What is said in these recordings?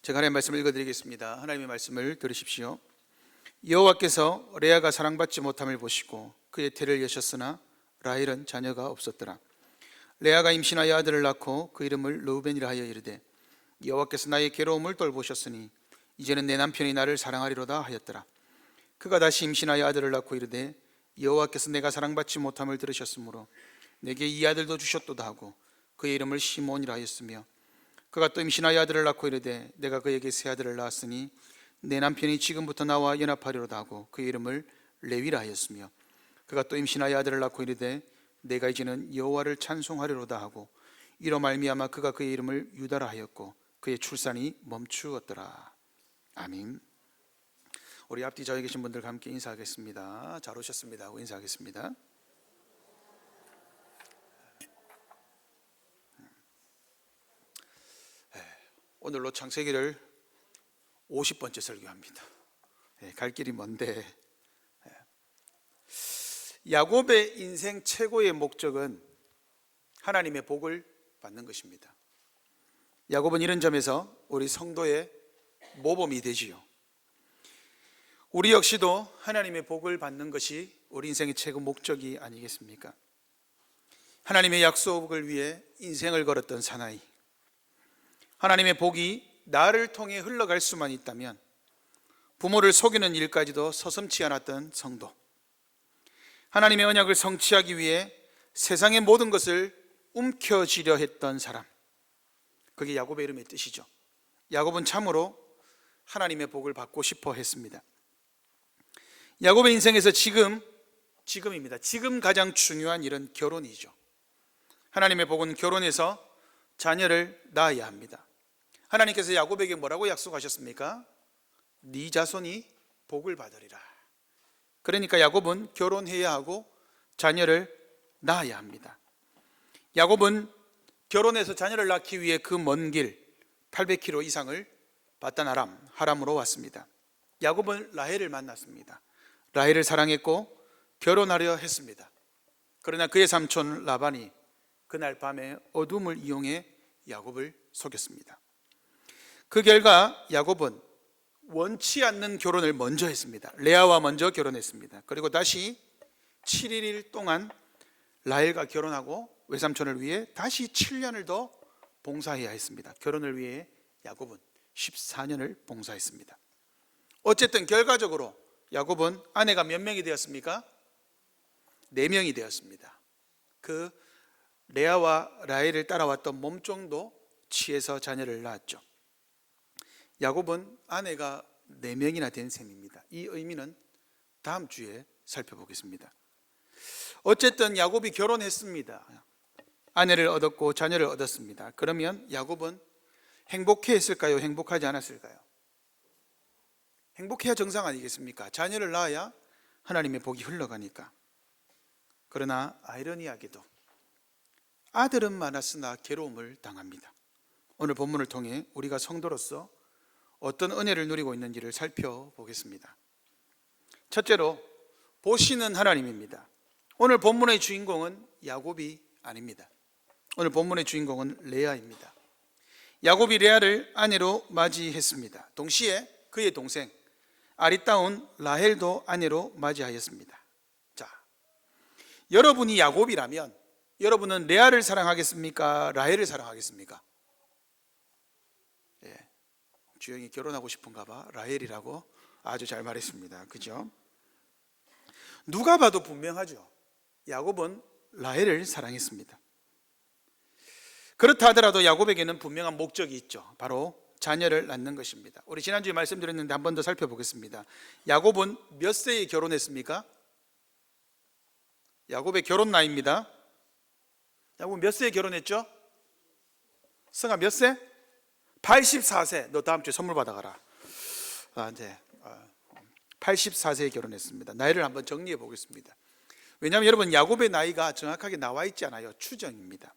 제가 하나님의 말씀을 읽어드리겠습니다. 하나님의 말씀을 들으십시오. 여호와께서 레아가 사랑받지 못함을 보시고 그의 태를 여셨으나 라헬은 자녀가 없었더라. 레아가 임신하여 아들을 낳고 그 이름을 르우벤이라 하여 이르되 여호와께서 나의 괴로움을 돌보셨으니 이제는 내 남편이 나를 사랑하리로다 하였더라. 그가 다시 임신하여 아들을 낳고 이르되 여호와께서 내가 사랑받지 못함을 들으셨으므로 내게 이 아들도 주셨도다 하고 그의 이름을 시몬이라 하였으며, 그가 또 임신하여 아들을 낳고 이르되 내가 그에게 새 아들을 낳았으니 내 남편이 지금부터 나와 연합하리로다 하고 그의 이름을 레위라 하였으며, 그가 또 임신하여 아들을 낳고 이르되 내가 이제는 여호와를 찬송하리로다 하고 이로 말미암아 그가 그의 이름을 유다라 하였고 그의 출산이 멈추었더라. 아멘. 우리 앞뒤 좌우에 계신 분들과 함께 인사하겠습니다. 잘 오셨습니다 하고 인사하겠습니다. 오늘로 창세기를 50번째 설교합니다. 갈 길이 먼데, 야곱의 인생 최고의 목적은 하나님의 복을 받는 것입니다. 야곱은 이런 점에서 우리 성도의 모범이 되지요. 우리 역시도 하나님의 복을 받는 것이 우리 인생의 최고 목적이 아니겠습니까? 하나님의 약속을 위해 인생을 걸었던 사나이, 하나님의 복이 나를 통해 흘러갈 수만 있다면 부모를 속이는 일까지도 서슴지 않았던 성도, 하나님의 언약을 성취하기 위해 세상의 모든 것을 움켜쥐려 했던 사람, 그게 야곱의 이름의 뜻이죠. 야곱은 참으로 하나님의 복을 받고 싶어 했습니다. 야곱의 인생에서 지금입니다. 지금 가장 중요한 일은 결혼이죠. 하나님의 복은 결혼해서 자녀를 낳아야 합니다. 하나님께서 야곱에게 뭐라고 약속하셨습니까? 네 자손이 복을 받으리라. 그러니까 야곱은 결혼해야 하고 자녀를 낳아야 합니다. 야곱은 결혼해서 자녀를 낳기 위해 그 먼 길 800km 이상을 바단 하람으로 왔습니다. 야곱은 라헬을 만났습니다. 라헬을 사랑했고 결혼하려 했습니다. 그러나 그의 삼촌 라반이 그날 밤에 어둠을 이용해 야곱을 속였습니다. 그 결과 야곱은 원치 않는 결혼을 먼저 했습니다. 레아와 먼저 결혼했습니다. 그리고 다시 7일 동안 라헬과 결혼하고 외삼촌을 위해 다시 7년을 더 봉사해야 했습니다. 결혼을 위해 야곱은 14년을 봉사했습니다. 어쨌든 결과적으로 야곱은 아내가 몇 명이 되었습니까? 4명이 되었습니다. 그 레아와 라헬을 따라왔던 몸종도 취해서 자녀를 낳았죠. 야곱은 아내가 4명이나 된 셈입니다. 이 의미는 다음 주에 살펴보겠습니다. 어쨌든 야곱이 결혼했습니다. 아내를 얻었고 자녀를 얻었습니다. 그러면 야곱은 행복했을까요? 행복하지 않았을까요? 행복해야 정상 아니겠습니까? 자녀를 낳아야 하나님의 복이 흘러가니까. 그러나 아이러니하게도 아들은 많았으나 괴로움을 당합니다. 오늘 본문을 통해 우리가 성도로서 어떤 은혜를 누리고 있는지를 살펴보겠습니다. 첫째로, 보시는 하나님입니다. 오늘 본문의 주인공은 야곱이 아닙니다. 오늘 본문의 주인공은 레아입니다. 야곱이 레아를 아내로 맞이했습니다. 동시에 그의 동생 아리따운 라헬도 아내로 맞이하였습니다. 자, 여러분이 야곱이라면 여러분은 레아를 사랑하겠습니까? 라헬을 사랑하겠습니까? 주영이 결혼하고 싶은가 봐. 라헬이라고 아주 잘 말했습니다. 그죠? 누가 봐도 분명하죠. 야곱은 라헬을 사랑했습니다. 그렇다 하더라도 야곱에게는 분명한 목적이 있죠. 바로 자녀를 낳는 것입니다. 우리 지난주에 말씀드렸는데 한 번 더 살펴보겠습니다. 야곱은 몇 세에 결혼했습니까? 야곱의 결혼 나이입니다. 야곱은 몇 세에 결혼했죠? 성아 몇 세? 84세. 너 다음 주에 선물 받아가라. 84세에 결혼했습니다. 나이를 한번 정리해 보겠습니다. 왜냐하면 여러분, 야곱의 나이가 정확하게 나와 있지 않아요. 추정입니다.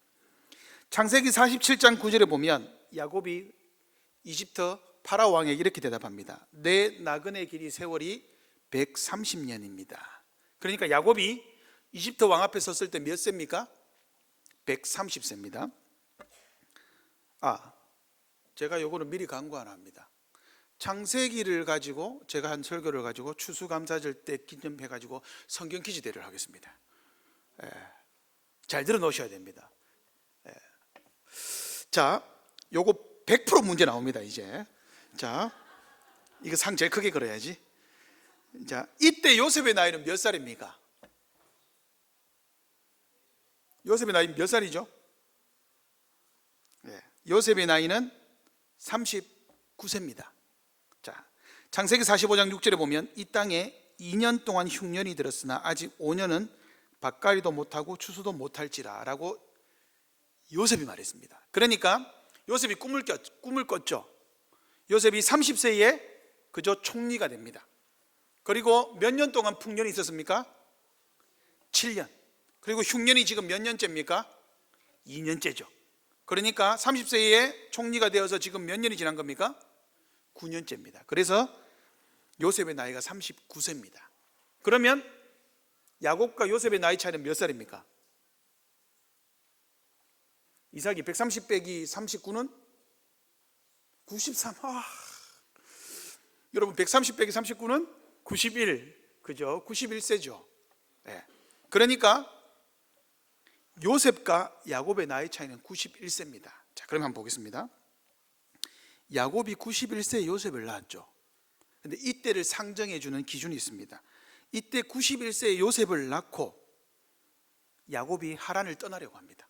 창세기 47장 9절에 보면 야곱이 이집트 파라오 왕에게 이렇게 대답합니다. 내 나그네 길이 세월이 130년입니다. 그러니까 야곱이 이집트 왕 앞에 섰을 때 몇 세입니까? 130세입니다. 제가 요거는 미리 광고 하나 합니다. 창세기를 가지고 제가 한 설교를 가지고 추수감사절 때 기념해 가지고 성경 퀴즈 대회를 하겠습니다. 잘 들어 놓으셔야 됩니다. 자, 요거 100% 문제 나옵니다. 이제 자, 이거 상 제일 크게 걸어야지. 자, 이때 요셉의 나이는 몇 살입니까? 요셉의 나이 몇 살이죠? 요셉의 나이는 39세입니다. 자, 창세기 45장 6절에 보면 이 땅에 2년 동안 흉년이 들었으나 아직 5년은 밭갈이도 못하고 추수도 못할지라 라고 요셉이 말했습니다. 그러니까 요셉이 꿈을 꿨죠. 요셉이 30세에 그저 총리가 됩니다. 그리고 몇 년 동안 풍년이 있었습니까? 7년. 그리고 흉년이 지금 몇 년째입니까? 2년째죠. 그러니까 30세에 총리가 되어서 지금 몇 년이 지난 겁니까? 9년째입니다. 그래서 요셉의 나이가 39세입니다. 그러면 야곱과 요셉의 나이 차이는 몇 살입니까? 이삭이 130 빼기 39는 93. 여러분 130 빼기 39는 91. 그죠? 91세죠. 그러니까 요셉과 야곱의 나이 차이는 91세입니다. 자, 그럼 한번 보겠습니다. 야곱이 91세에 요셉을 낳았죠. 근데 이때를 상정해 주는 기준이 있습니다. 이때 91세에 요셉을 낳고 야곱이 하란을 떠나려고 합니다.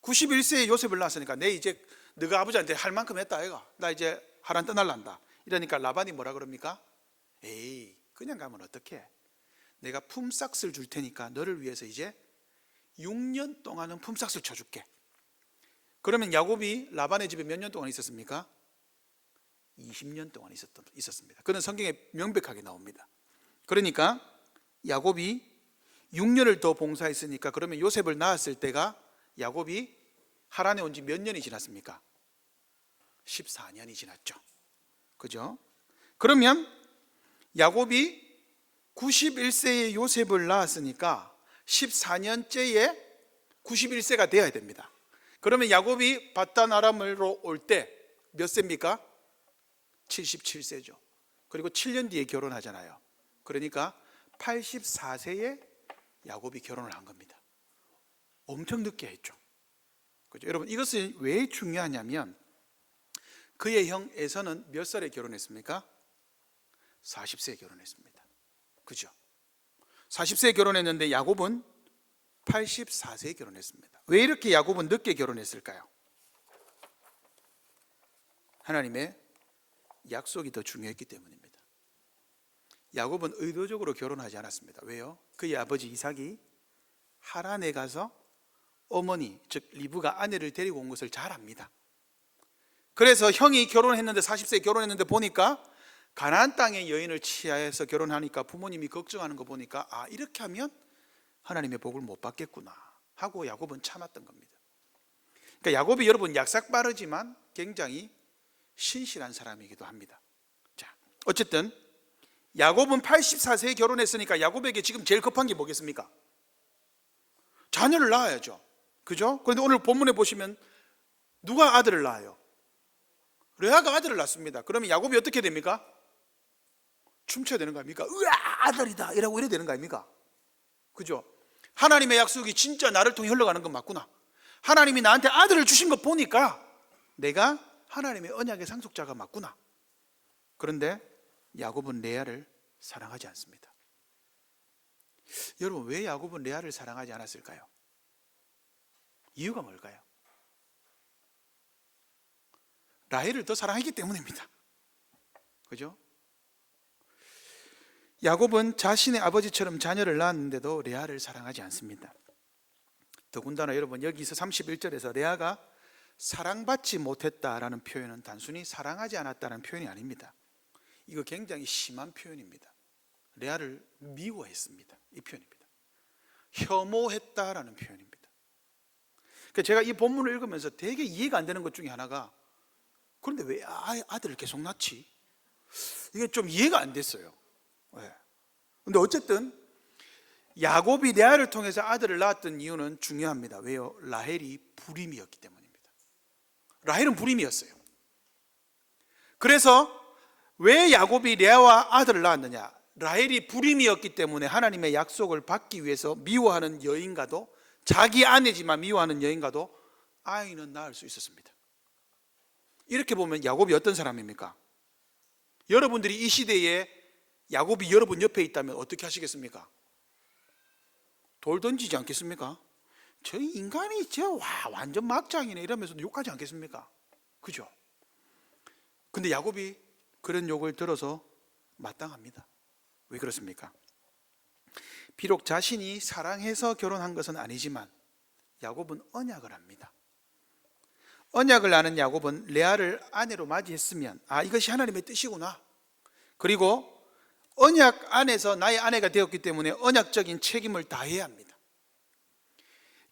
91세에 요셉을 낳았으니까 내 이제 너가 아버지한테 할 만큼 했다 아이가. 나 이제 하란 떠날란다. 이러니까 라반이 뭐라 그럽니까? 에이, 그냥 가면 어떡해? 내가 품삯을 줄 테니까 너를 위해서 이제 6년 동안은 품삯을 쳐줄게. 그러면 야곱이 라반의 집에 몇 년 동안 있었습니까? 20년 동안 있었습니다. 그는 성경에 명백하게 나옵니다. 그러니까 야곱이 6년을 더 봉사했으니까 그러면 요셉을 낳았을 때가 야곱이 하란에 온 지 몇 년이 지났습니까? 14년이 지났죠. 그죠? 그러면 야곱이 91세에 요셉을 낳았으니까 14년째에 91세가 되어야 됩니다. 그러면 야곱이 바단 아람으로 올 때 몇 세입니까? 77세죠. 그리고 7년 뒤에 결혼하잖아요. 그러니까 84세에 야곱이 결혼을 한 겁니다. 엄청 늦게 했죠. 그죠? 여러분, 이것은 왜 중요하냐면 그의 형 에서는 몇 살에 결혼했습니까? 40세에 결혼했습니다. 그죠? 40세에 결혼했는데 야곱은 84세에 결혼했습니다. 왜 이렇게 야곱은 늦게 결혼했을까요? 하나님의 약속이 더 중요했기 때문입니다. 야곱은 의도적으로 결혼하지 않았습니다. 왜요? 그의 아버지 이삭이 하란에 가서 어머니, 즉 리브가 아내를 데리고 온 것을 잘 압니다. 그래서 형이 결혼했는데 40세에 결혼했는데 보니까 가나안 땅의 여인을 취하여서 결혼하니까 부모님이 걱정하는 거 보니까 아, 이렇게 하면 하나님의 복을 못 받겠구나 하고 야곱은 참았던 겁니다. 그러니까 야곱이 여러분 약삭 빠르지만 굉장히 신실한 사람이기도 합니다. 자, 어쨌든 야곱은 84세에 결혼했으니까 야곱에게 지금 제일 급한 게 뭐겠습니까? 자녀를 낳아야죠. 그죠? 그런데 오늘 본문에 보시면 누가 아들을 낳아요? 레아가 아들을 낳습니다. 그러면 야곱이 어떻게 됩니까? 춤춰야 되는 거 아닙니까? 으아, 아들이다 이라고 이래야 되는 거 아닙니까? 그죠? 하나님의 약속이 진짜 나를 통해 흘러가는 건 맞구나. 하나님이 나한테 아들을 주신 거 보니까 내가 하나님의 언약의 상속자가 맞구나. 그런데 야곱은 레아를 사랑하지 않습니다. 여러분, 왜 야곱은 레아를 사랑하지 않았을까요? 이유가 뭘까요? 라헬을 더 사랑하기 때문입니다. 그죠? 야곱은 자신의 아버지처럼 자녀를 낳았는데도 레아를 사랑하지 않습니다. 더군다나 여러분, 여기서 31절에서 레아가 사랑받지 못했다라는 표현은 단순히 사랑하지 않았다는 표현이 아닙니다. 이거 굉장히 심한 표현입니다. 레아를 미워했습니다. 이 표현입니다. 혐오했다라는 표현입니다. 그러니까 제가 이 본문을 읽으면서 되게 이해가 안 되는 것 중에 하나가, 그런데 왜 아들을 계속 낳지? 이게 좀 이해가 안 됐어요. 그런데 어쨌든 야곱이 레아를 통해서 아들을 낳았던 이유는 중요합니다. 왜요? 라헬이 불임이었기 때문입니다. 라헬은 불임이었어요. 그래서 왜 야곱이 레아와 아들을 낳았느냐? 라헬이 불임이었기 때문에 하나님의 약속을 받기 위해서 미워하는 여인과도, 자기 아내지만 미워하는 여인과도 아이는 낳을 수 있었습니다. 이렇게 보면 야곱이 어떤 사람입니까? 여러분들이 이 시대에 야곱이 여러분 옆에 있다면 어떻게 하시겠습니까? 돌 던지지 않겠습니까? 저 인간이 완전 막장이네 이러면서 욕하지 않겠습니까? 그죠? 근데 야곱이 그런 욕을 들어서 마땅합니다. 왜 그렇습니까? 비록 자신이 사랑해서 결혼한 것은 아니지만 야곱은 언약을 합니다. 언약을 아는 야곱은 레아를 아내로 맞이했으면 이것이 하나님의 뜻이구나. 그리고 언약 안에서 나의 아내가 되었기 때문에 언약적인 책임을 다해야 합니다.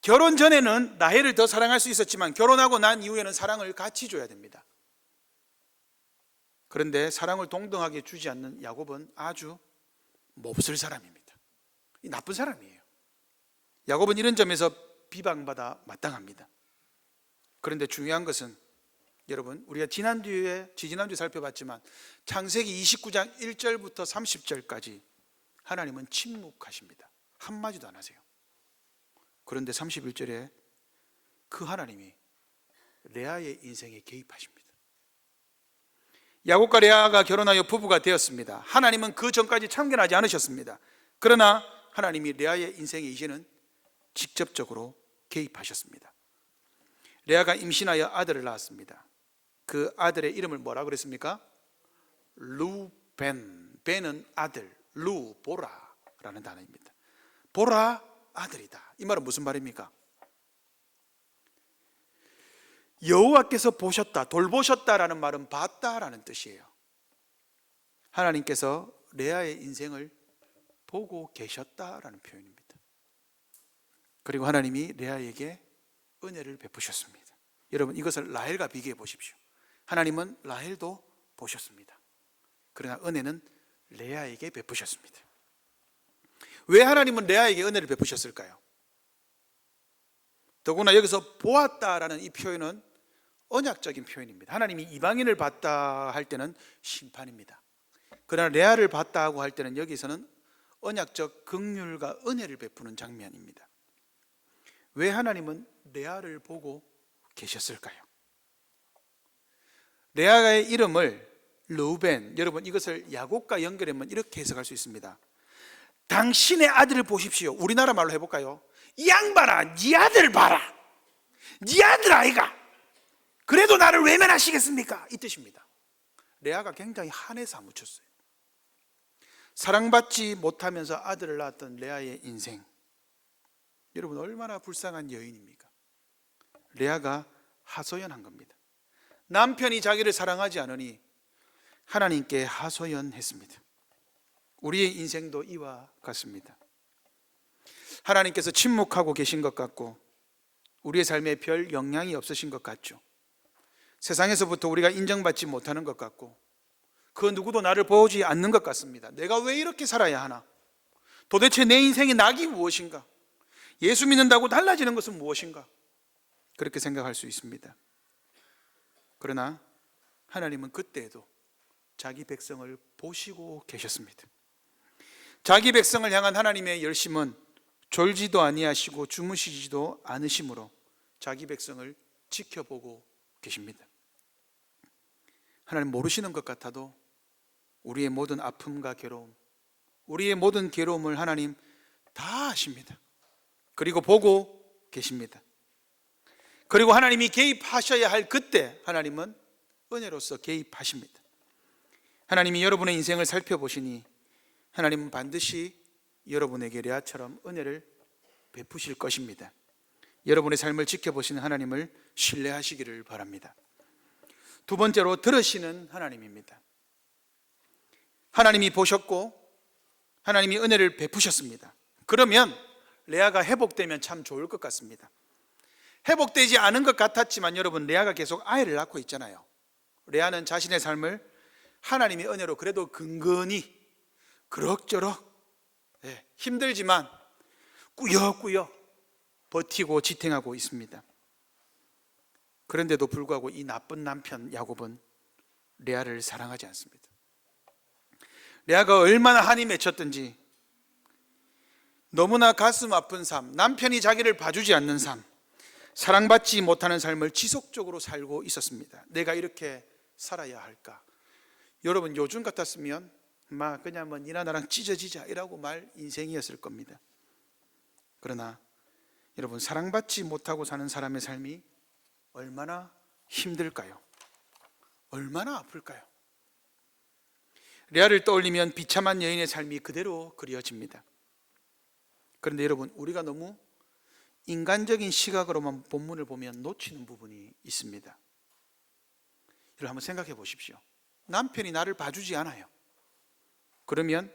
결혼 전에는 라헬을 더 사랑할 수 있었지만 결혼하고 난 이후에는 사랑을 같이 줘야 됩니다. 그런데 사랑을 동등하게 주지 않는 야곱은 아주 몹쓸 사람입니다. 나쁜 사람이에요. 야곱은 이런 점에서 비방받아 마땅합니다. 그런데 중요한 것은 여러분, 우리가 지지난주에 살펴봤지만 창세기 29장 1절부터 30절까지 하나님은 침묵하십니다. 한마디도 안 하세요. 그런데 31절에 그 하나님이 레아의 인생에 개입하십니다. 야곱과 레아가 결혼하여 부부가 되었습니다. 하나님은 그 전까지 참견하지 않으셨습니다. 그러나 하나님이 레아의 인생에 이제는 직접적으로 개입하셨습니다. 레아가 임신하여 아들을 낳았습니다. 그 아들의 이름을 뭐라 그랬습니까? 루벤. 벤은 아들, 루, 보라라는 단어입니다. 보라, 아들이다. 이 말은 무슨 말입니까? 여호와께서 보셨다, 돌보셨다라는 말은 봤다라는 뜻이에요. 하나님께서 레아의 인생을 보고 계셨다라는 표현입니다. 그리고 하나님이 레아에게 은혜를 베푸셨습니다. 여러분, 이것을 라헬과 비교해 보십시오. 하나님은 라헬도 보셨습니다. 그러나 은혜는 레아에게 베푸셨습니다. 왜 하나님은 레아에게 은혜를 베푸셨을까요? 더구나 여기서 보았다라는 이 표현은 언약적인 표현입니다. 하나님이 이방인을 봤다 할 때는 심판입니다. 그러나 레아를 봤다고 할 때는 여기서는 언약적 긍휼과 은혜를 베푸는 장면입니다. 왜 하나님은 레아를 보고 계셨을까요? 레아의 이름을 르우벤, 여러분 이것을 야곱과 연결하면 이렇게 해석할 수 있습니다. 당신의 아들을 보십시오. 우리나라 말로 해볼까요? 이 양반아, 네 아들 봐라. 네 아들 아이가. 그래도 나를 외면하시겠습니까? 이 뜻입니다. 레아가 굉장히 한에 사무쳤어요. 사랑받지 못하면서 아들을 낳았던 레아의 인생, 여러분 얼마나 불쌍한 여인입니까? 레아가 하소연한 겁니다. 남편이 자기를 사랑하지 않으니 하나님께 하소연했습니다. 우리의 인생도 이와 같습니다. 하나님께서 침묵하고 계신 것 같고 우리의 삶에 별 영향이 없으신 것 같죠. 세상에서부터 우리가 인정받지 못하는 것 같고 그 누구도 나를 보지 않는 것 같습니다. 내가 왜 이렇게 살아야 하나? 도대체 내 인생의 낙이 무엇인가? 예수 믿는다고 달라지는 것은 무엇인가? 그렇게 생각할 수 있습니다. 그러나 하나님은 그때에도 자기 백성을 보시고 계셨습니다. 자기 백성을 향한 하나님의 열심은 졸지도 아니하시고 주무시지도 않으심으로 자기 백성을 지켜보고 계십니다. 하나님 모르시는 것 같아도 우리의 모든 아픔과 괴로움, 우리의 모든 괴로움을 하나님 다 아십니다. 그리고 보고 계십니다. 그리고 하나님이 개입하셔야 할 그때 하나님은 은혜로서 개입하십니다. 하나님이 여러분의 인생을 살펴보시니 하나님은 반드시 여러분에게 레아처럼 은혜를 베푸실 것입니다. 여러분의 삶을 지켜보시는 하나님을 신뢰하시기를 바랍니다. 두 번째로 들으시는 하나님입니다. 하나님이 보셨고 하나님이 은혜를 베푸셨습니다. 그러면 레아가 회복되면 참 좋을 것 같습니다. 회복되지 않은 것 같았지만 여러분, 레아가 계속 아이를 낳고 있잖아요. 레아는 자신의 삶을 하나님의 은혜로 그래도 근근히 그럭저럭 힘들지만 꾸역꾸역 버티고 지탱하고 있습니다. 그런데도 불구하고 이 나쁜 남편 야곱은 레아를 사랑하지 않습니다. 레아가 얼마나 한이 맺혔든지 너무나 가슴 아픈 삶, 남편이 자기를 봐주지 않는 삶, 사랑받지 못하는 삶을 지속적으로 살고 있었습니다. 내가 이렇게 살아야 할까? 여러분, 요즘 같았으면 그냥 니나 나랑 찢어지자 이라고 말 인생이었을 겁니다. 그러나 여러분, 사랑받지 못하고 사는 사람의 삶이 얼마나 힘들까요? 얼마나 아플까요? 레아를 떠올리면 비참한 여인의 삶이 그대로 그려집니다. 그런데 여러분, 우리가 너무 인간적인 시각으로만 본문을 보면 놓치는 부분이 있습니다. 여러분, 한번 생각해 보십시오. 남편이 나를 봐주지 않아요. 그러면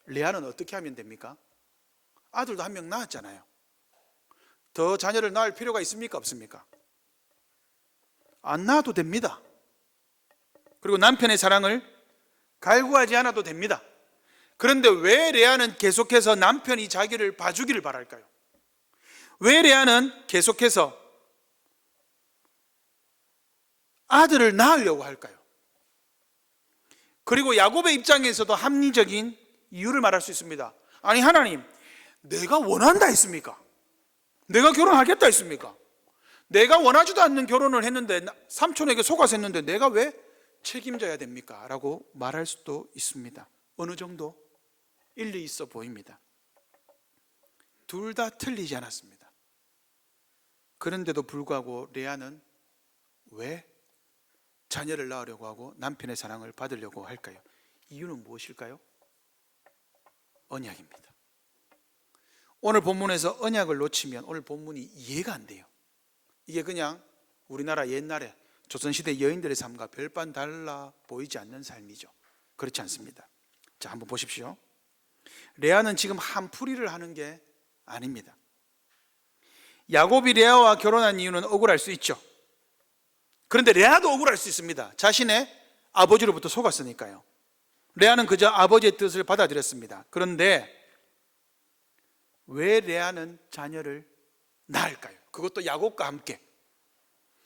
레아는 어떻게 하면 됩니까? 아들도 한 명 낳았잖아요. 더 자녀를 낳을 필요가 있습니까? 없습니까? 안 낳아도 됩니다. 그리고 남편의 사랑을 갈구하지 않아도 됩니다. 그런데 왜 레아는 계속해서 남편이 자기를 봐주기를 바랄까요? 왜 레아는 계속해서 아들을 낳으려고 할까요? 그리고 야곱의 입장에서도 합리적인 이유를 말할 수 있습니다. 아니, 하나님, 내가 원한다 했습니까? 내가 결혼하겠다 했습니까? 내가 원하지도 않는 결혼을 했는데, 삼촌에게 속아서 했는데 내가 왜 책임져야 됩니까? 라고 말할 수도 있습니다. 어느 정도 일리 있어 보입니다. 둘 다 틀리지 않았습니다. 그런데도 불구하고 레아는 왜 자녀를 낳으려고 하고 남편의 사랑을 받으려고 할까요? 이유는 무엇일까요? 언약입니다. 오늘 본문에서 언약을 놓치면 오늘 본문이 이해가 안 돼요. 이게 그냥 우리나라 옛날에 조선시대 여인들의 삶과 별반 달라 보이지 않는 삶이죠. 그렇지 않습니다. 자, 한번 보십시오. 레아는 지금 한풀이를 하는 게 아닙니다. 야곱이 레아와 결혼한 이유는 억울할 수 있죠. 그런데 레아도 억울할 수 있습니다. 자신의 아버지로부터 속았으니까요. 레아는 그저 아버지의 뜻을 받아들였습니다. 그런데 왜 레아는 자녀를 낳을까요? 그것도 야곱과 함께.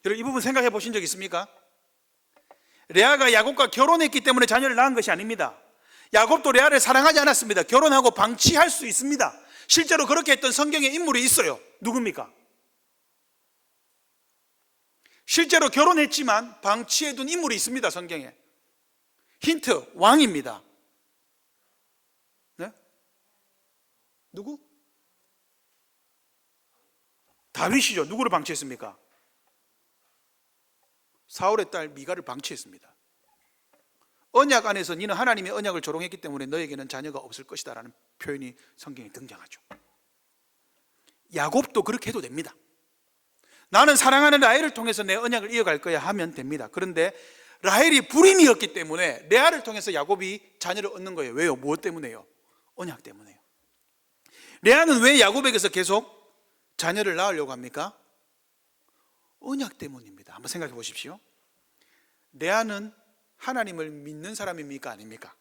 여러분, 이 부분 생각해 보신 적 있습니까? 레아가 야곱과 결혼했기 때문에 자녀를 낳은 것이 아닙니다. 야곱도 레아를 사랑하지 않았습니다. 결혼하고 방치할 수 있습니다. 실제로 그렇게 했던 성경의 인물이 있어요. 누굽니까? 실제로 결혼했지만 방치해둔 인물이 있습니다. 성경에. 힌트, 왕입니다. 네? 누구? 다윗이죠. 누구를 방치했습니까? 사울의 딸 미가를 방치했습니다. 언약 안에서 너는 하나님의 언약을 조롱했기 때문에 너에게는 자녀가 없을 것이다 라는 표현이 성경에 등장하죠. 야곱도 그렇게 해도 됩니다. 나는 사랑하는 라헬을 통해서 내 언약을 이어갈 거야 하면 됩니다. 그런데 라헬이 불임이었기 때문에 레아를 통해서 야곱이 자녀를 얻는 거예요. 왜요? 무엇 때문에요? 언약 때문에요. 레아는 왜 야곱에게서 계속 자녀를 낳으려고 합니까? 언약 때문입니다. 한번 생각해 보십시오. 레아는 하나님을 믿는 사람입니까? 아닙니까?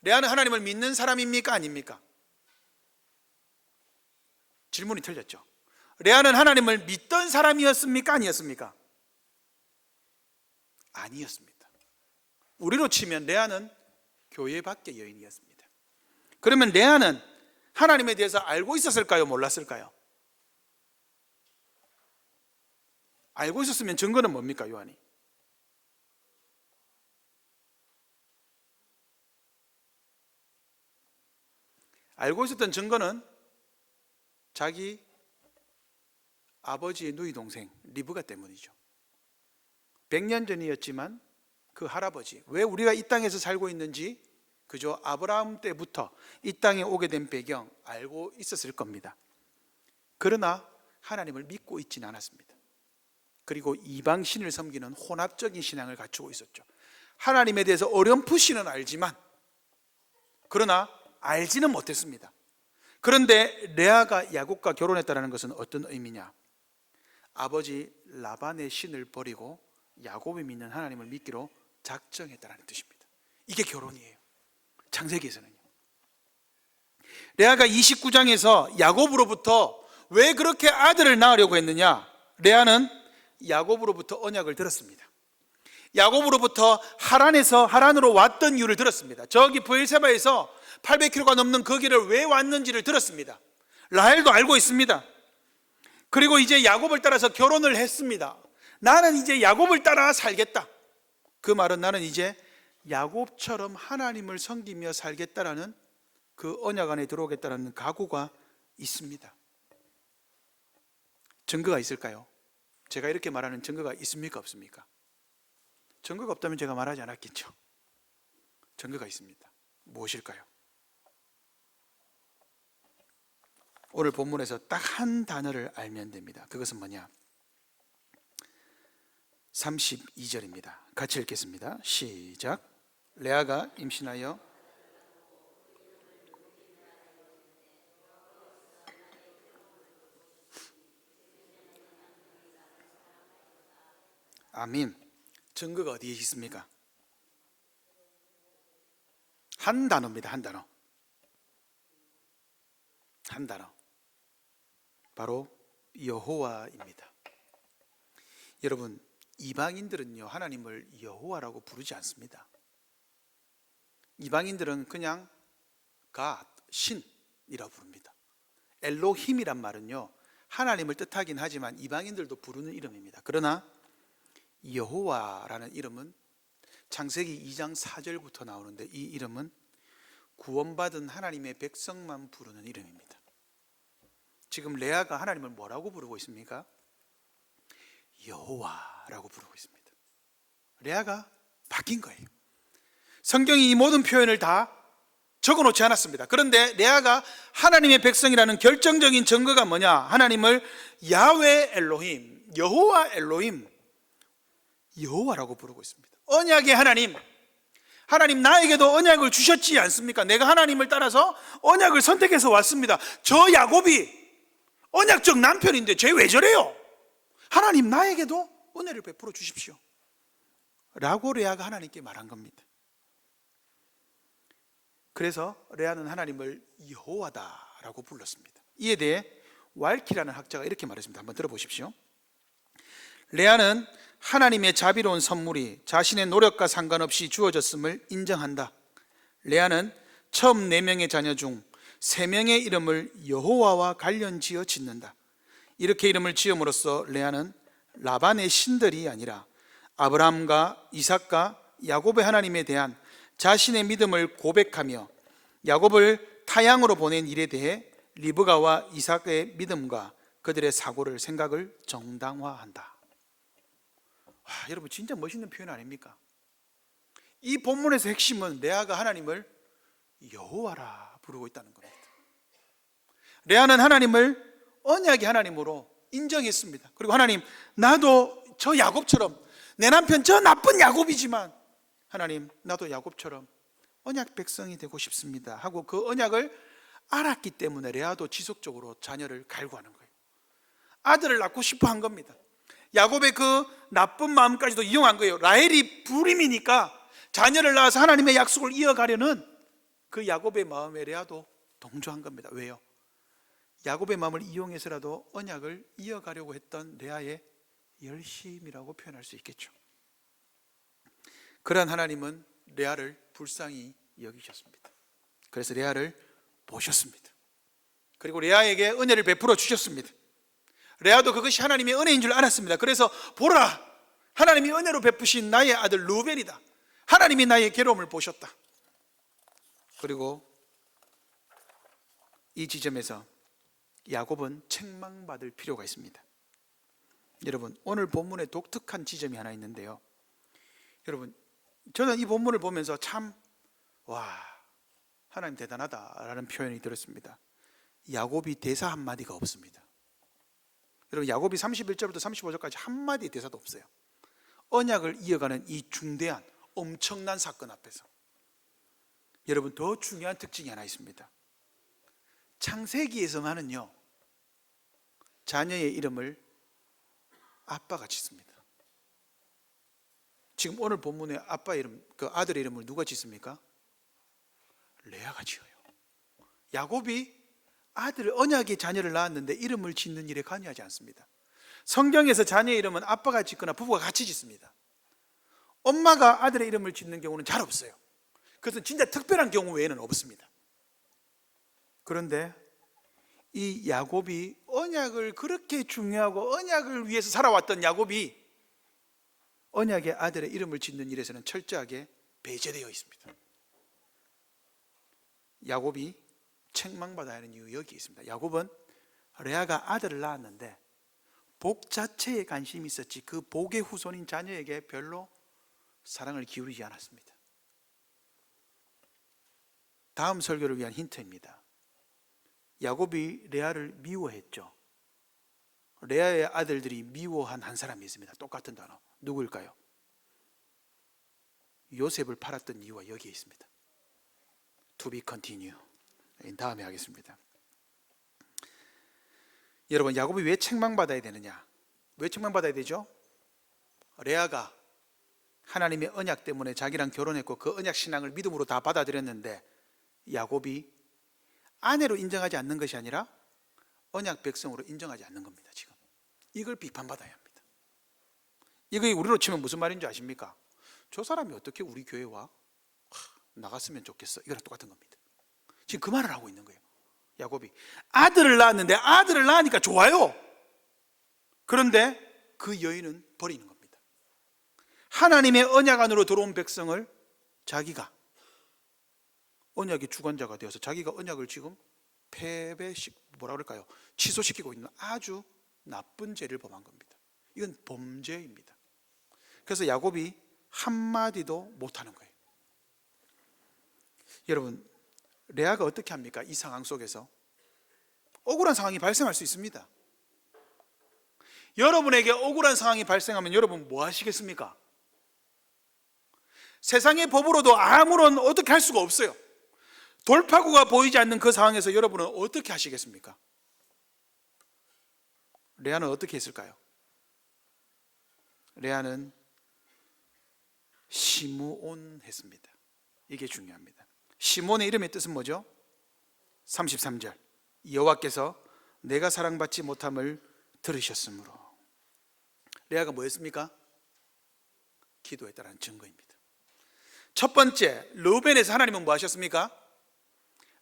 레아는 하나님을 믿는 사람입니까? 아닙니까? 질문이 틀렸죠. 레아는 하나님을 믿던 사람이었습니까? 아니었습니까? 아니었습니다. 우리로 치면 레아는 교회 밖의 여인이었습니다. 그러면 레아는 하나님에 대해서 알고 있었을까요? 몰랐을까요? 알고 있었으면 증거는 뭡니까, 요한이? 알고 있었던 증거는 자기 아버지의 누이 동생 리브가 때문이죠. 100년 전이었지만 그 할아버지, 왜 우리가 이 땅에서 살고 있는지 그저 아브라함 때부터 이 땅에 오게 된 배경 알고 있었을 겁니다. 그러나 하나님을 믿고 있지는 않았습니다. 그리고 이방신을 섬기는 혼합적인 신앙을 갖추고 있었죠. 하나님에 대해서 어렴풋이는 알지만 그러나 알지는 못했습니다. 그런데 레아가 야곱과 결혼했다는 것은 어떤 의미냐? 아버지 라반의 신을 버리고 야곱이 믿는 하나님을 믿기로 작정했다는 뜻입니다. 이게 결혼이에요. 창세기에서는요. 레아가 29장에서 야곱으로부터 왜 그렇게 아들을 낳으려고 했느냐? 레아는 야곱으로부터 언약을 들었습니다. 야곱으로부터 하란으로 왔던 이유를 들었습니다. 저기 브엘세바에서 800km가 넘는 그 길을 왜 왔는지를 들었습니다. 라헬도 알고 있습니다. 그리고 이제 야곱을 따라서 결혼을 했습니다. 나는 이제 야곱을 따라 살겠다. 그 말은 나는 이제 야곱처럼 하나님을 섬기며 살겠다라는 그 언약 안에 들어오겠다라는 각오가 있습니다. 증거가 있을까요? 제가 이렇게 말하는 증거가 있습니까? 없습니까? 증거가 없다면 제가 말하지 않았겠죠. 증거가 있습니다. 무엇일까요? 오늘 본문에서 딱 한 단어를 알면 됩니다. 그것은 뭐냐? 32절입니다. 같이 읽겠습니다. 시작. 레아가 임신하여 아멘. 증거가 어디에 있습니까? 한 단어입니다. 한 단어. 한 단어. 바로 여호와입니다. 여러분, 이방인들은요, 하나님을 여호와라고 부르지 않습니다. 이방인들은 그냥 God, 신이라고 부릅니다. 엘로힘이란 말은요, 하나님을 뜻하긴 하지만 이방인들도 부르는 이름입니다. 그러나 여호와라는 이름은 창세기 2장 4절부터 나오는데, 이 이름은 구원받은 하나님의 백성만 부르는 이름입니다. 지금 레아가 하나님을 뭐라고 부르고 있습니까? 여호와라고 부르고 있습니다. 레아가 바뀐 거예요. 성경이 이 모든 표현을 다 적어놓지 않았습니다. 그런데 레아가 하나님의 백성이라는 결정적인 증거가 뭐냐? 하나님을 야훼 엘로힘, 여호와 엘로힘, 여호와라고 부르고 있습니다. 언약의 하나님, 하나님 나에게도 언약을 주셨지 않습니까? 내가 하나님을 따라서 언약을 선택해서 왔습니다. 저 야곱이 언약적 남편인데 쟤 왜 저래요? 하나님 나에게도 은혜를 베풀어 주십시오 라고 레아가 하나님께 말한 겁니다. 그래서 레아는 하나님을 여호와다라고 불렀습니다. 이에 대해 왈키라는 학자가 이렇게 말했습니다. 한번 들어보십시오. 레아는 하나님의 자비로운 선물이 자신의 노력과 상관없이 주어졌음을 인정한다. 레아는 처음 4명의 자녀 중 3명의 이름을 여호와와 관련지어 짓는다. 이렇게 이름을 지음으로써 레아는 라반의 신들이 아니라 아브라함과 이삭과 야곱의 하나님에 대한 자신의 믿음을 고백하며 야곱을 타향으로 보낸 일에 대해 리브가와 이삭의 믿음과 그들의 사고를 생각을 정당화한다. 와, 여러분 진짜 멋있는 표현 아닙니까? 이 본문에서 핵심은 레아가 하나님을 여호와라 부르고 있다는 겁니다. 레아는 하나님을 언약의 하나님으로 인정했습니다. 그리고 하나님, 나도 저 야곱처럼, 내 남편 저 나쁜 야곱이지만 하나님 나도 야곱처럼 언약 백성이 되고 싶습니다 하고 그 언약을 알았기 때문에 레아도 지속적으로 자녀를 갈구하는 거예요. 아들을 낳고 싶어 한 겁니다. 야곱의 그 나쁜 마음까지도 이용한 거예요. 라헬이 불임이니까 자녀를 낳아서 하나님의 약속을 이어가려는 그 야곱의 마음에 레아도 동조한 겁니다. 왜요? 야곱의 마음을 이용해서라도 언약을 이어가려고 했던 레아의 열심이라고 표현할 수 있겠죠. 그러한 하나님은 레아를 불쌍히 여기셨습니다. 그래서 레아를 보셨습니다. 그리고 레아에게 은혜를 베풀어 주셨습니다. 레아도 그것이 하나님의 은혜인 줄 알았습니다. 그래서 보라, 하나님이 은혜로 베푸신 나의 아들 루벤이다. 하나님이 나의 괴로움을 보셨다. 그리고 이 지점에서 야곱은 책망받을 필요가 있습니다. 여러분, 오늘 본문에 독특한 지점이 하나 있는데요. 여러분, 저는 이 본문을 보면서 참, 와, 하나님 대단하다라는 표현이 들었습니다. 야곱이 대사 한마디가 없습니다. 여러분, 야곱이 31절부터 35절까지 한마디 대사도 없어요. 언약을 이어가는 이 중대한 엄청난 사건 앞에서. 여러분, 더 중요한 특징이 하나 있습니다. 창세기에서만은요, 자녀의 이름을 아빠가 짓습니다. 지금 오늘 본문에 아빠 이름, 그 아들의 이름을 누가 짓습니까? 레아가 지어요. 야곱이 아들을, 언약의 자녀를 낳았는데 이름을 짓는 일에 관여하지 않습니다. 성경에서 자녀의 이름은 아빠가 짓거나 부부가 같이 짓습니다. 엄마가 아들의 이름을 짓는 경우는 잘 없어요. 그것은 진짜 특별한 경우 외에는 없습니다. 그런데 이 야곱이 언약을 그렇게 중요하고 언약을 위해서 살아왔던 야곱이 언약의 아들의 이름을 짓는 일에서는 철저하게 배제되어 있습니다. 야곱이 책망받아야 하는 이유 여기 있습니다. 야곱은 레아가 아들을 낳았는데 복 자체에 관심이 있었지 그 복의 후손인 자녀에게 별로 사랑을 기울이지 않았습니다. 다음 설교를 위한 힌트입니다. 야곱이 레아를 미워했죠. 레아의 아들들이 미워한 한 사람이 있습니다. 똑같은 단어. 누구일까요? 요셉을 팔았던 이유가 여기에 있습니다. To be continue. 다음에 하겠습니다. 여러분, 야곱이 왜 책망받아야 되느냐? 왜 책망받아야 되죠? 레아가 하나님의 언약 때문에 자기랑 결혼했고 그 언약 신앙을 믿음으로 다 받아들였는데 야곱이 아내로 인정하지 않는 것이 아니라 언약 백성으로 인정하지 않는 겁니다. 지금 이걸 비판받아야 합니다. 이거 우리로 치면 무슨 말인지 아십니까? 저 사람이 어떻게 우리 교회 와? 나갔으면 좋겠어. 이거랑 똑같은 겁니다. 지금 그 말을 하고 있는 거예요. 야곱이 아들을 낳았는데 아들을 낳으니까 좋아요. 그런데 그 여인은 버리는 겁니다. 하나님의 언약 안으로 들어온 백성을 자기가 언약의 주관자가 되어서 자기가 언약을 지금 취소시키고 있는 아주 나쁜 죄를 범한 겁니다. 이건 범죄입니다. 그래서 야곱이 한마디도 못하는 거예요. 여러분, 레아가 어떻게 합니까? 이 상황 속에서 억울한 상황이 발생할 수 있습니다. 여러분에게 억울한 상황이 발생하면 여러분 뭐 하시겠습니까? 세상의 법으로도 아무런 어떻게 할 수가 없어요. 돌파구가 보이지 않는 그 상황에서 여러분은 어떻게 하시겠습니까? 레아는 어떻게 했을까요? 레아는 시므온 했습니다. 이게 중요합니다. 시므온의 이름의 뜻은 뭐죠? 33절 여호와께서 내가 사랑받지 못함을 들으셨으므로. 레아가 뭐 했습니까? 기도했다는 증거입니다. 첫 번째, 르우벤에서 하나님은 뭐 하셨습니까?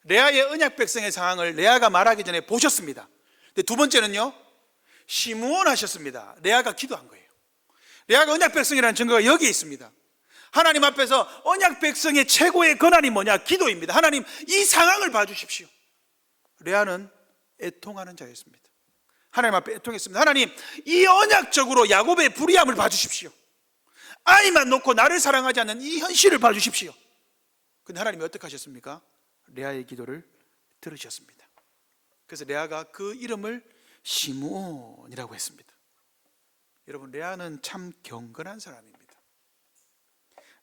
레아의 언약 백성의 상황을 레아가 말하기 전에 보셨습니다. 근데 두 번째는요, 시므온 하셨습니다. 레아가 기도한 거예요. 레아가 언약 백성이라는 증거가 여기에 있습니다. 하나님 앞에서 언약 백성의 최고의 권한이 뭐냐? 기도입니다. 하나님, 이 상황을 봐주십시오. 레아는 애통하는 자였습니다. 하나님 앞에 애통했습니다. 하나님, 이 언약적으로 야곱의 불의함을 봐주십시오. 아이만 놓고 나를 사랑하지 않는 이 현실을 봐주십시오. 근데 하나님이 어떻게 하셨습니까? 레아의 기도를 들으셨습니다. 그래서 레아가 그 이름을 시므온이라고 했습니다. 여러분, 레아는 참 경건한 사람입니다.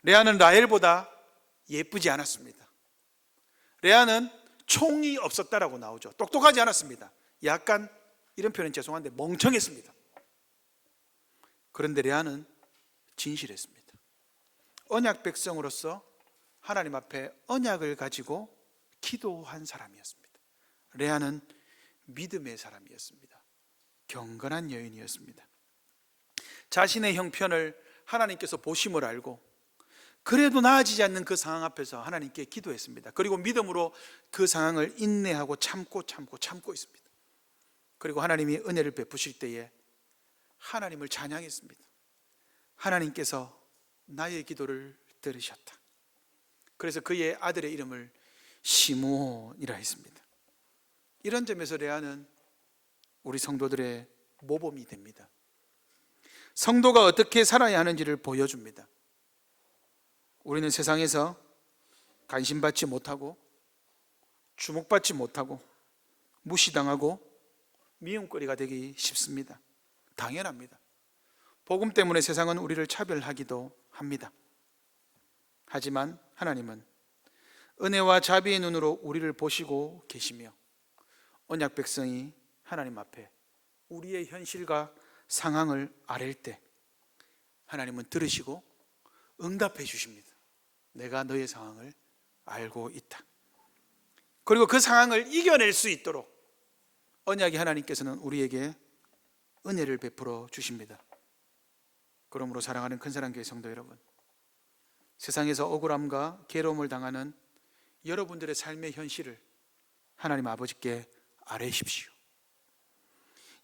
레아는 라헬보다 예쁘지 않았습니다. 레아는 총이 없었다라고 나오죠. 똑똑하지 않았습니다. 약간, 이런 표현은 죄송한데 멍청했습니다. 그런데 레아는 진실했습니다. 언약 백성으로서 하나님 앞에 언약을 가지고 기도한 사람이었습니다. 레아는 믿음의 사람이었습니다. 경건한 여인이었습니다. 자신의 형편을 하나님께서 보심을 알고 그래도 나아지지 않는 그 상황 앞에서 하나님께 기도했습니다. 그리고 믿음으로 그 상황을 인내하고 참고 있습니다. 그리고 하나님이 은혜를 베푸실 때에 하나님을 찬양했습니다. 하나님께서 나의 기도를 들으셨다. 그래서 그의 아들의 이름을 시므온이라 했습니다. 이런 점에서 레아는 우리 성도들의 모범이 됩니다. 성도가 어떻게 살아야 하는지를 보여줍니다. 우리는 세상에서 관심받지 못하고 주목받지 못하고 무시당하고 미움거리가 되기 쉽습니다. 당연합니다. 복음 때문에 세상은 우리를 차별하기도 합니다. 하지만 하나님은 은혜와 자비의 눈으로 우리를 보시고 계시며 언약 백성이 하나님 앞에 우리의 현실과 상황을 아랠 때 하나님은 들으시고 응답해 주십니다. 내가 너의 상황을 알고 있다. 그리고 그 상황을 이겨낼 수 있도록 언약의 하나님께서는 우리에게 은혜를 베풀어 주십니다. 그러므로 사랑하는 큰사랑교회 성도 여러분, 세상에서 억울함과 괴로움을 당하는 여러분들의 삶의 현실을 하나님 아버지께 아뢰십시오.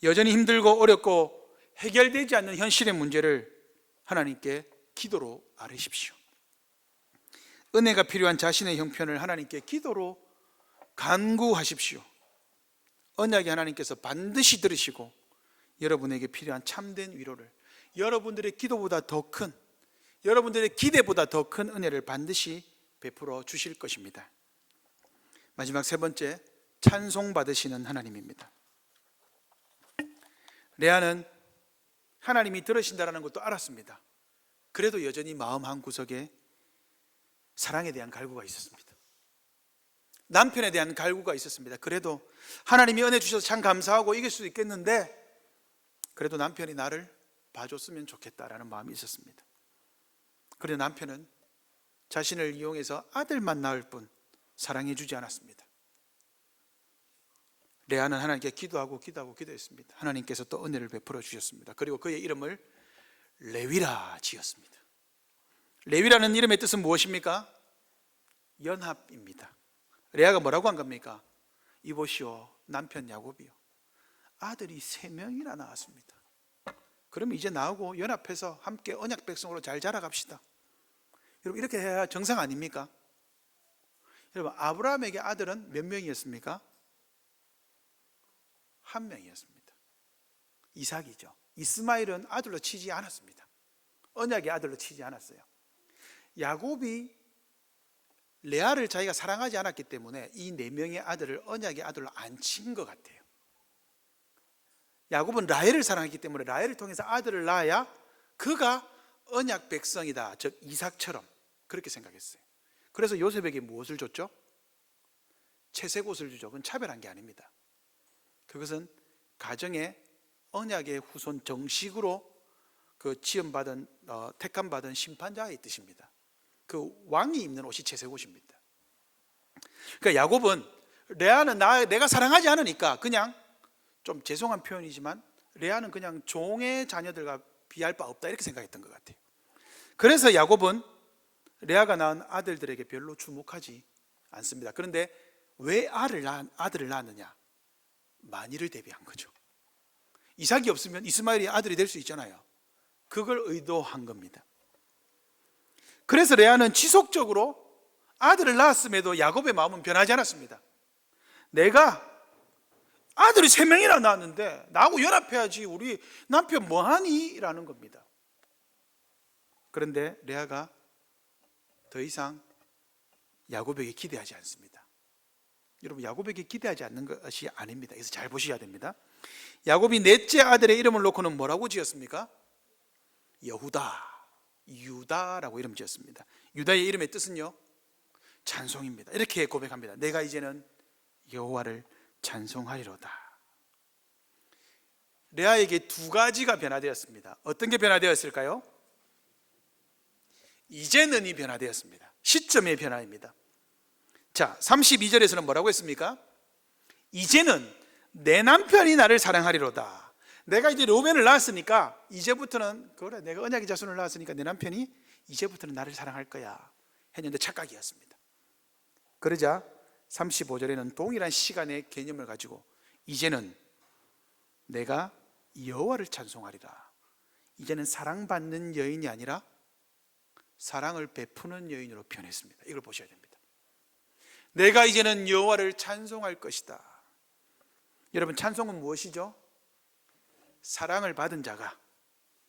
여전히 힘들고 어렵고 해결되지 않는 현실의 문제를 하나님께 기도로 아뢰십시오. 은혜가 필요한 자신의 형편을 하나님께 기도로 간구하십시오. 언약의 하나님께서 반드시 들으시고 여러분에게 필요한 참된 위로를, 여러분들의 기도보다 더 큰, 여러분들의 기대보다 더 큰 은혜를 반드시 베풀어 주실 것입니다. 마지막 세 번째, 찬송받으시는 하나님입니다. 레아는 하나님이 들으신다는 것도 알았습니다. 그래도 여전히 마음 한구석에 사랑에 대한 갈구가 있었습니다. 남편에 대한 갈구가 있었습니다. 그래도 하나님이 은혜 주셔서 참 감사하고 이길 수도 있겠는데 그래도 남편이 나를 봐줬으면 좋겠다라는 마음이 있었습니다. 그런데 남편은 자신을 이용해서 아들만 낳을 뿐 사랑해 주지 않았습니다. 레아는 하나님께 기도하고 기도했습니다. 하나님께서 또 은혜를 베풀어 주셨습니다. 그리고 그의 이름을 레위라 지었습니다. 레위라는 이름의 뜻은 무엇입니까? 연합입니다. 레아가 뭐라고 한 겁니까? 이보시오, 남편 야곱이요, 아들이 3명이나 나왔습니다. 그럼 이제 나하고 연합해서 함께 언약 백성으로 잘 자라갑시다. 여러분, 이렇게 해야 정상 아닙니까? 여러분, 아브라함에게 아들은 몇 명이었습니까? 1명이었습니다. 이삭이죠. 이스마엘은 아들로 치지 않았습니다. 언약의 아들로 치지 않았어요. 야곱이 레아를 자기가 사랑하지 않았기 때문에 이 4명의 아들을 언약의 아들로 안 친 것 같아요. 야곱은 라헬을 사랑했기 때문에 라헬을 통해서 아들을 낳아야 그가 언약 백성이다, 즉 이삭처럼 그렇게 생각했어요. 그래서 요셉에게 무엇을 줬죠? 채색옷을 주죠. 그건 차별한 게 아닙니다. 그것은 가정의 언약의 후손, 정식으로 그 지음받은 택함받은 심판자의 뜻입니다. 그 왕이 입는 옷이 채색옷입니다. 그러니까 야곱은 레아는 내가 사랑하지 않으니까 그냥, 좀 죄송한 표현이지만 레아는 그냥 종의 자녀들과 비할 바 없다 이렇게 생각했던 것 같아요. 그래서 야곱은 레아가 낳은 아들들에게 별로 주목하지 않습니다. 그런데 왜 아들을 낳았느냐? 만일을 대비한 거죠. 이삭이 없으면 이스마엘이 아들이 될 수 있잖아요. 그걸 의도한 겁니다. 그래서 레아는 지속적으로 아들을 낳았음에도 야곱의 마음은 변하지 않았습니다. 내가 아들이 3명이나 낳았는데 나하고 연합해야지, 우리 남편 뭐하니? 라는 겁니다. 그런데 레아가 더 이상 야곱에게 기대하지 않습니다. 여러분, 야곱에게 기대하지 않는 것이 아닙니다. 그래서 잘 보셔야 됩니다. 야곱이 넷째 아들의 이름을 놓고는 뭐라고 지었습니까? 여후다, 유다라고 이름 지었습니다. 유다의 이름의 뜻은요, 찬송입니다. 이렇게 고백합니다. 내가 이제는 여호와를 찬송하리로다. 레아에게 2가지가 변화되었습니다. 어떤 게 변화되었을까요? 이제는이 변화되었습니다. 시점의 변화입니다. 자, 32절에서는 뭐라고 했습니까? 이제는 내 남편이 나를 사랑하리로다. 내가 이제 르우벤을 낳았으니까 이제부터는, 그래, 내가 언약의 자손을 낳았으니까 내 남편이 이제부터는 나를 사랑할 거야 했는데 착각이었습니다. 그러자 35절에는 동일한 시간의 개념을 가지고 이제는 내가 여호와를 찬송하리라. 이제는 사랑받는 여인이 아니라 사랑을 베푸는 여인으로 변했습니다. 이걸 보셔야 됩니다. 내가 이제는 여호와를 찬송할 것이다. 여러분, 찬송은 무엇이죠? 사랑을 받은 자가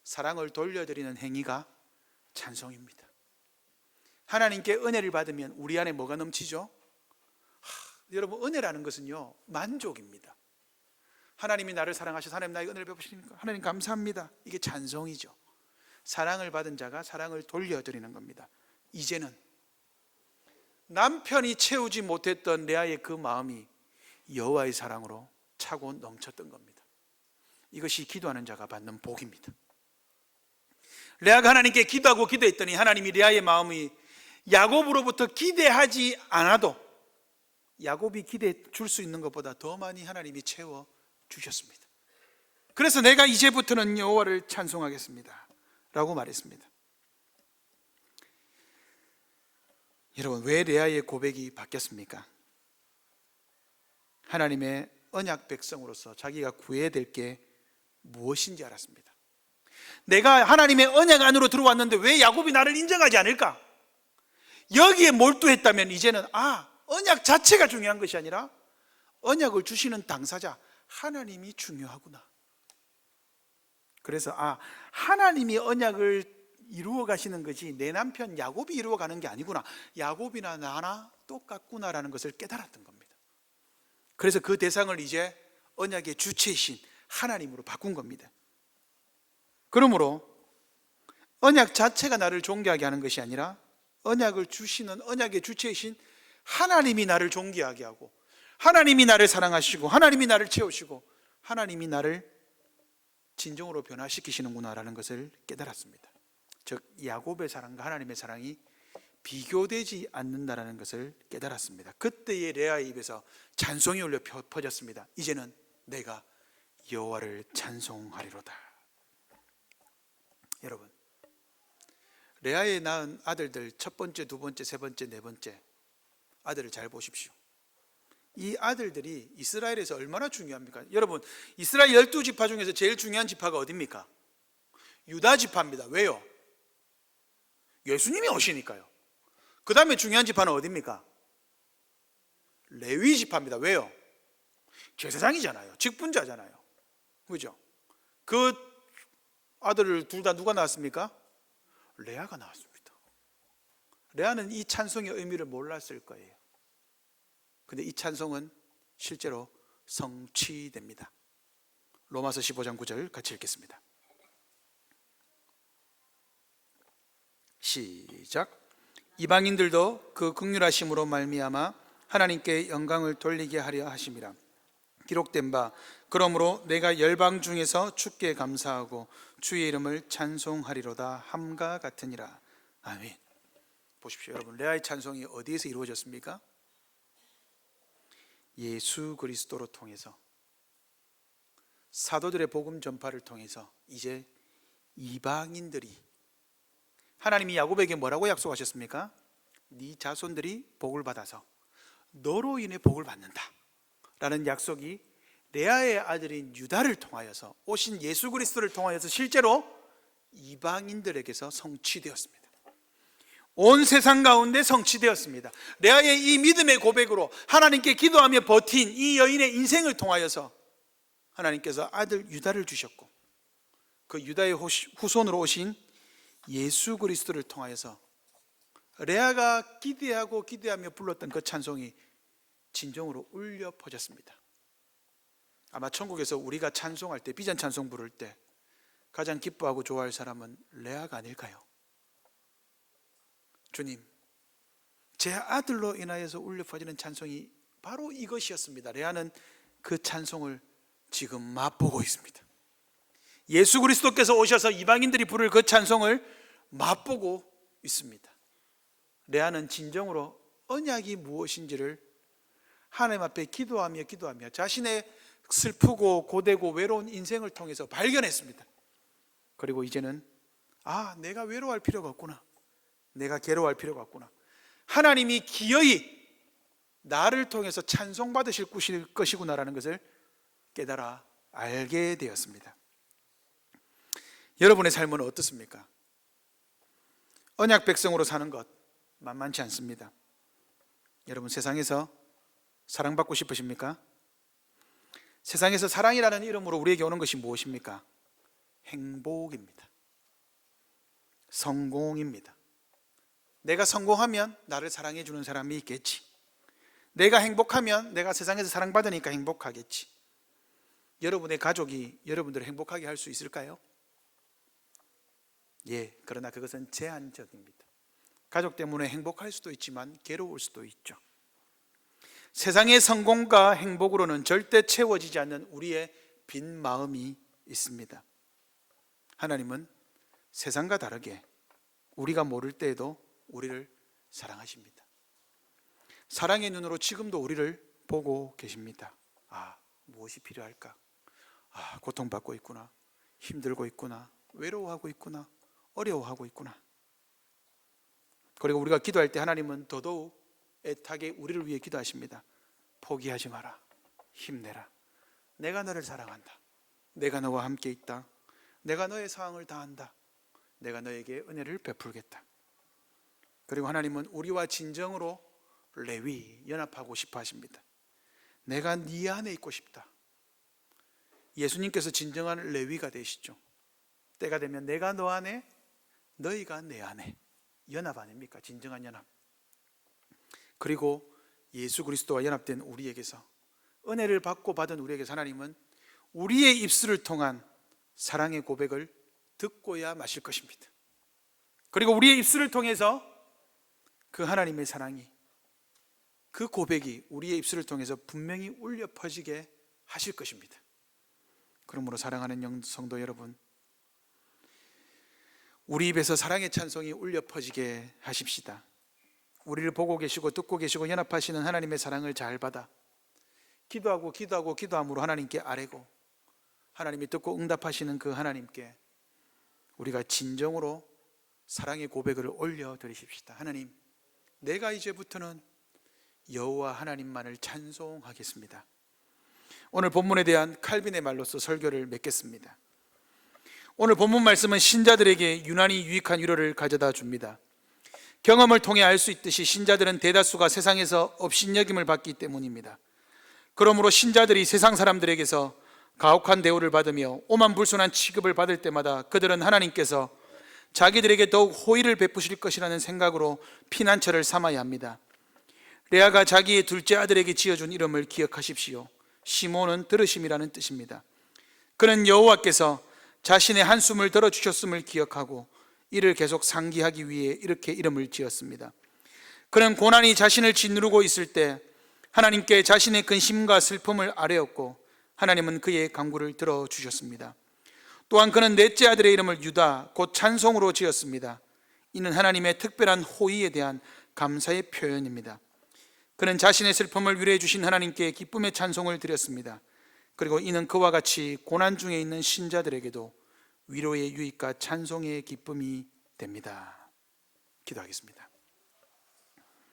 사랑을 돌려드리는 행위가 찬송입니다. 하나님께 은혜를 받으면 우리 안에 뭐가 넘치죠? 여러분, 은혜라는 것은요, 만족입니다. 하나님이 나를 사랑하셔서 하나님 나에게 은혜를 베푸시니까 하나님 감사합니다. 이게 찬송이죠. 사랑을 받은 자가 사랑을 돌려드리는 겁니다. 이제는 남편이 채우지 못했던 레아의 그 마음이 여호와의 사랑으로 차고 넘쳤던 겁니다. 이것이 기도하는 자가 받는 복입니다. 레아가 하나님께 기도하고 기도했더니 하나님이 레아의 마음이 야곱으로부터 기대하지 않아도 야곱이 기대해 줄 수 있는 것보다 더 많이 하나님이 채워 주셨습니다. 그래서 내가 이제부터는 여호와를 찬송하겠습니다 라고 말했습니다. 여러분, 왜 레아의 고백이 바뀌었습니까? 하나님의 언약 백성으로서 자기가 구해야 될 게 무엇인지 알았습니다. 내가 하나님의 언약 안으로 들어왔는데 왜 야곱이 나를 인정하지 않을까? 여기에 몰두했다면 이제는 언약 자체가 중요한 것이 아니라 언약을 주시는 당사자 하나님이 중요하구나. 그래서 하나님이 언약을 이루어 가시는 것이 내 남편 야곱이 이루어 가는 게 아니구나. 야곱이나 나나 똑같구나라는 것을 깨달았던 겁니다. 그래서 그 대상을 이제 언약의 주체이신 하나님으로 바꾼 겁니다. 그러므로 언약 자체가 나를 존귀하게 하는 것이 아니라 언약을 주시는 언약의 주체이신 하나님이 나를 존귀하게 하고, 하나님이 나를 사랑하시고, 하나님이 나를 채우시고, 하나님이 나를 진정으로 변화시키시는구나라는 것을 깨달았습니다. 즉 야곱의 사랑과 하나님의 사랑이 비교되지 않는다라는 것을 깨달았습니다. 그때의 레아의 입에서 찬송이 울려 퍼졌습니다. 이제는 내가 여호와를 찬송하리로다. 여러분, 레아의 낳은 아들들 첫 번째, 두 번째, 세 번째, 네 번째 아들을 잘 보십시오. 이 아들들이 이스라엘에서 얼마나 중요합니까? 여러분, 이스라엘 12지파 중에서 제일 중요한 지파가 어디입니까? 유다 지파입니다. 왜요? 예수님이 오시니까요. 그 다음에 중요한 지파는 어디입니까? 레위 지파입니다. 왜요? 제사장이잖아요. 직분자잖아요. 그죠? 그 아들을 둘 다 누가 낳았습니까? 레아가 낳았습니다. 레아는 이 찬송의 의미를 몰랐을 거예요. 근데 이 찬송은 실제로 성취됩니다. 로마서 15장 9절 같이 읽겠습니다. 시작. 이방인들도 그 긍휼하심으로 말미암아 하나님께 영광을 돌리게 하려 하심이라. 기록된 바 그러므로 내가 열방 중에서 주께 감사하고 주의 이름을 찬송하리로다 함과 같으니라. 아멘. 보십시오, 여러분, 레아의 찬송이 어디에서 이루어졌습니까? 예수 그리스도로 통해서, 사도들의 복음 전파를 통해서 이제 이방인들이, 하나님이 야곱에게 뭐라고 약속하셨습니까? 네 자손들이 복을 받아서 너로 인해 복을 받는다 라는 약속이 레아의 아들인 유다를 통하여서, 오신 예수 그리스도를 통하여서 실제로 이방인들에게서 성취되었습니다. 온 세상 가운데 성취되었습니다. 레아의 이 믿음의 고백으로 하나님께 기도하며 버틴 이 여인의 인생을 통하여서 하나님께서 아들 유다를 주셨고, 그 유다의 후손으로 오신 예수 그리스도를 통하여서 레아가 기대하고 기대하며 불렀던 그 찬송이 진정으로 울려 퍼졌습니다. 아마 천국에서 우리가 찬송할 때, 비전 찬송 부를 때 가장 기뻐하고 좋아할 사람은 레아가 아닐까요? 주님, 제 아들로 인하여서 울려 퍼지는 찬송이 바로 이것이었습니다. 레아는 그 찬송을 지금 맛보고 있습니다. 예수 그리스도께서 오셔서 이방인들이 부를 그 찬송을 맛보고 있습니다. 레아는 진정으로 언약이 무엇인지를 하나님 앞에 기도하며 자신의 슬프고 고되고 외로운 인생을 통해서 발견했습니다. 그리고 이제는 내가 외로워할 필요가 없구나, 내가 괴로워할 필요가 없구나, 하나님이 기어이 나를 통해서 찬송받으실 것이구나라는 것을 깨달아 알게 되었습니다. 여러분의 삶은 어떻습니까? 언약 백성으로 사는 것 만만치 않습니다. 여러분, 세상에서 사랑받고 싶으십니까? 세상에서 사랑이라는 이름으로 우리에게 오는 것이 무엇입니까? 행복입니다. 성공입니다. 내가 성공하면 나를 사랑해 주는 사람이 있겠지. 내가 행복하면 내가 세상에서 사랑받으니까 행복하겠지. 여러분의 가족이 여러분들을 행복하게 할 수 있을까요? 예, 그러나 그것은 제한적입니다. 가족 때문에 행복할 수도 있지만 괴로울 수도 있죠. 세상의 성공과 행복으로는 절대 채워지지 않는 우리의 빈 마음이 있습니다. 하나님은 세상과 다르게 우리가 모를 때에도 우리를 사랑하십니다. 사랑의 눈으로 지금도 우리를 보고 계십니다. 무엇이 필요할까? 고통받고 있구나, 힘들고 있구나, 외로워하고 있구나, 어려워하고 있구나. 그리고 우리가 기도할 때 하나님은 더더욱 애타게 우리를 위해 기도하십니다. 포기하지 마라. 힘내라. 내가 너를 사랑한다. 내가 너와 함께 있다. 내가 너의 사항을 다한다. 내가 너에게 은혜를 베풀겠다. 그리고 하나님은 우리와 진정으로 레위 연합하고 싶어 하십니다. 내가 네 안에 있고 싶다. 예수님께서 진정한 레위가 되시죠. 때가 되면 내가 너 안에, 너희가 내 안에. 연합 아닙니까? 진정한 연합. 그리고 예수 그리스도와 연합된 우리에게서, 은혜를 받고 받은 우리에게서 하나님은 우리의 입술을 통한 사랑의 고백을 듣고야 마실 것입니다. 그리고 우리의 입술을 통해서 그 하나님의 사랑이, 그 고백이 우리의 입술을 통해서 분명히 울려 퍼지게 하실 것입니다. 그러므로 사랑하는 성도 여러분, 우리 입에서 사랑의 찬송이 울려 퍼지게 하십시다. 우리를 보고 계시고 듣고 계시고 연합하시는 하나님의 사랑을 잘 받아 기도함으로 하나님께 아뢰고, 하나님이 듣고 응답하시는 그 하나님께 우리가 진정으로 사랑의 고백을 올려드리십시다. 하나님, 내가 이제부터는 여호와 하나님만을 찬송하겠습니다. 오늘 본문에 대한 칼빈의 말로서 설교를 맺겠습니다. 오늘 본문 말씀은 신자들에게 유난히 유익한 위로를 가져다 줍니다. 경험을 통해 알 수 있듯이 신자들은 대다수가 세상에서 업신여김을 받기 때문입니다. 그러므로 신자들이 세상 사람들에게서 가혹한 대우를 받으며 오만불손한 취급을 받을 때마다 그들은 하나님께서 자기들에게 더욱 호의를 베푸실 것이라는 생각으로 피난처를 삼아야 합니다. 레아가 자기의 둘째 아들에게 지어준 이름을 기억하십시오. 시몬은 들으심이라는 뜻입니다. 그는 여호와께서 자신의 한숨을 들어주셨음을 기억하고 이를 계속 상기하기 위해 이렇게 이름을 지었습니다. 그는 고난이 자신을 짓누르고 있을 때 하나님께 자신의 근심과 슬픔을 아뢰었고 하나님은 그의 간구를 들어주셨습니다. 또한 그는 넷째 아들의 이름을 유다, 곧 찬송으로 지었습니다. 이는 하나님의 특별한 호의에 대한 감사의 표현입니다. 그는 자신의 슬픔을 위로해 주신 하나님께 기쁨의 찬송을 드렸습니다. 그리고 이는 그와 같이 고난 중에 있는 신자들에게도 위로의 유익과 찬송의 기쁨이 됩니다. 기도하겠습니다.